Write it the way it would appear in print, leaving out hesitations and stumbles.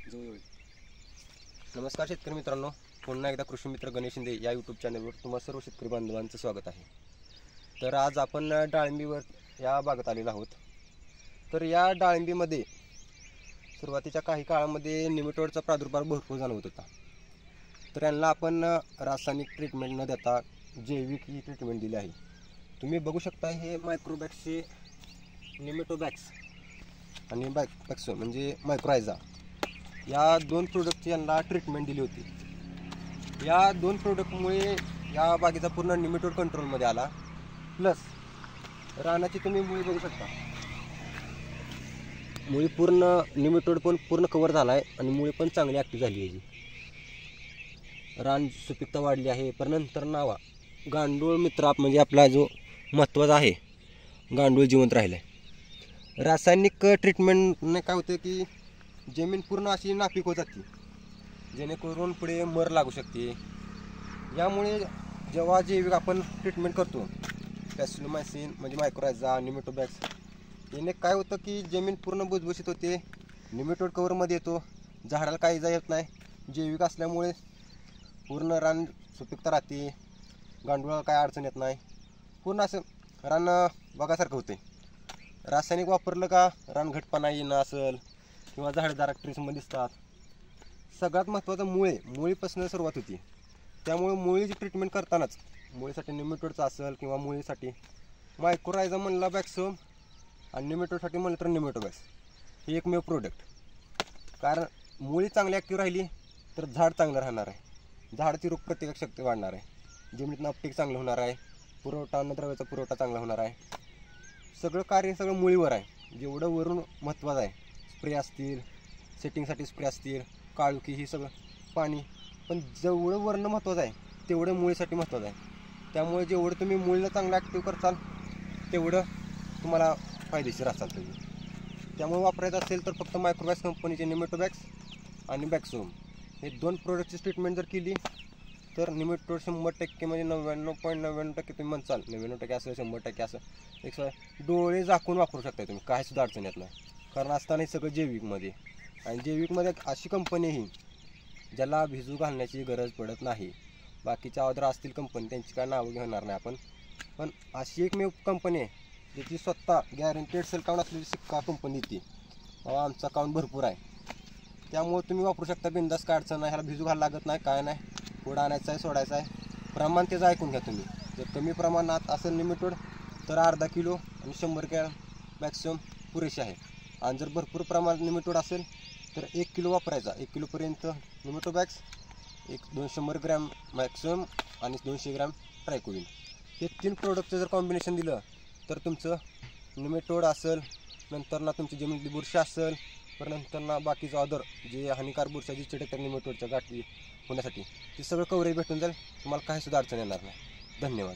जवळ. नमस्कार शेतकरी मित्रांनो, पुन्हा एकदा कृषी मित्र गणेश शिंदे या यूट्यूब चॅनलवर तुम्हा सर्व शेतकरी बांधवांचं स्वागत आहे. तर आज आपण डाळिंबीवर या बागेत आलेलो आहोत. तर या डाळिंबीमध्ये सुरुवातीच्या काही काळामध्ये निमेटोडचा प्रादुर्भाव भरपूर जाणवत होता. तर यांना आपण रासायनिक ट्रीटमेंट न देता जैविक ही ट्रीटमेंट दिली आहे. तुम्ही बघू शकता, हे मायक्रोबॅक्सचे निमेटोबॅक्स आणि बॅक्सो म्हणजे मायक्रोरायझा या दोन प्रोडक्टची यांना ट्रीटमेंट दिली होती. या दोन प्रोडक्टमुळे या बागेचा पूर्ण निमेटोड कंट्रोलमध्ये आला. प्लस रानाची तुम्ही मुळी बघू शकता, मुळी पूर्ण निमेटोड पण पूर्ण कव्हर झाला आहे आणि मुळी पण चांगली ॲक्टिव्ह झाली आहे. रान सुपीकता वाढली आहे. पण नंतर नावा गांडूळ मित्र म्हणजे आपला जो महत्त्वाचा आहे, गांडूळ जिवंत राहिला आहे. रासायनिक ट्रीटमेंटने काय होतं की जमीन पूर्ण अशी नापीक होत जाते, जेणेकरून पुढे मर लागू शकते. यामुळे जेव्हा जैविक आपण ट्रीटमेंट करतो, पॅसिलोमायसिन म्हणजे मायक्रोरायझा, निमेटोबॅक्स, याने काय होतं की जमीन पूर्ण भुसभुशीत होते, निमेटोड कव्हरमध्ये येतो, झाडाला काही इजा येत नाही. जैविक असल्यामुळे पूर्ण रान सुपीकता राहते, गांडुळाला काय अडचण येत नाही, पूर्ण असं रान बघासारखं होते. रासायनिक वापरलं का रान घटपणा येणं असेल किंवा झाडदार ट्रीसमध्ये दिसतात. सगळ्यात महत्त्वाचं मुळीपासून सुरुवात होती. त्यामुळे मुळीची ट्रीटमेंट करतानाच मुळीसाठी निमेटोडचं असेल किंवा मुळीसाठी मायक्रोरायझा म्हणला बॅक्सो आणि निमेटोडसाठी म्हणलं तर निमेटोबॅक्स हे एकमेव प्रोडक्ट. कारण मुळी चांगली ॲक्टिव्ह राहिली तर झाड चांगलं राहणार आहे, झाडाची रोगप्रतिकारक शक्ती वाढणार आहे, जमिनीतनं अपटेक चांगलं होणार आहे, पुरवठा अन्नद्रव्याचा पुरवठा चांगला होणार आहे. सगळं कार्य सगळं मुळीवर आहे. जेवढं वरून महत्त्वाचं आहे, स्प्रे असतील, सेटिंगसाठी स्प्रे असतील, काळुकी, ही सगळं पाणी, पण जेवढं वर्ण महत्त्वाचं आहे तेवढं मुळीसाठी महत्त्वाचं आहे. त्यामुळे जेवढं तुम्ही मुळीला चांगलं ॲक्टिव्ह करताल तेवढं तुम्हाला फायदेशीर असाल तुम्ही. त्यामुळे वापरायचं असेल तर फक्त मायक्रोबॅक्स कंपनीचे निमेटोबॅक्स आणि बॅक्सोम हे दोन प्रोडक्टची ट्रीटमेंट जर केली तर निमेटोड 100% म्हणजे 99.99% तुम्ही म्हणसाल, 99% असं 100% असं एक डोळे झाकून वापरू शकता तुम्ही, काही सुद्धा अडचण येत नाही. कारण असताना हे सगळं जैविकमध्ये, आणि जैविकमध्ये अशी कंपनी ही ज्याला भिजू घालण्याची गरज पडत नाही. बाकीच्या अदर असतील कंपनी, त्यांची काय नावं घेणार नाही आपण, पण अशी एकमेव कंपनी आहे ज्याची स्वतः गॅरंटेड सेल काउंट असलेली सिक्का कंपनी ती. आमचा काउंट भरपूर आहे, त्यामुळे तुम्ही वापरू शकता बिंदास, काय अडचण नाही. ह्याला भिजू घाल लागत नाही, काय नाही, पुढं आणायचं आहे, सोडायचं आहे. प्रमाण त्याचं ऐकून घ्या तुम्ही. जर कमी प्रमाणात असेल निमेटोड तर अर्धा किलो आणि 100 ग्रॅम मॅक्सिमम पुरेसे आहे. आणि जर भरपूर प्रमाणात निमेटोड असेल तर 1 किलो वापरायचा. 1 किलोपर्यंत निमेटोबॅक्स, 100 ग्रॅम मॅक्सिमम आणि 200 ग्रॅम ट्रायकोविन, हे 3 प्रोडक्टचं जर कॉम्बिनेशन दिलं तर तुमचं निमेटोड असेल, नंतर ना तुमची जमिनीतली बुरशी असेल, तर नंतर ना बाकीचं अदर जे हानिकारक बुरशा जी चिटकतात निमेटोडच्या गाठी होण्यासाठी, ते सगळं कव्हरेज भेटून जाईल. तुम्हाला काही सुद्धा अडचण येणार नाही. धन्यवाद.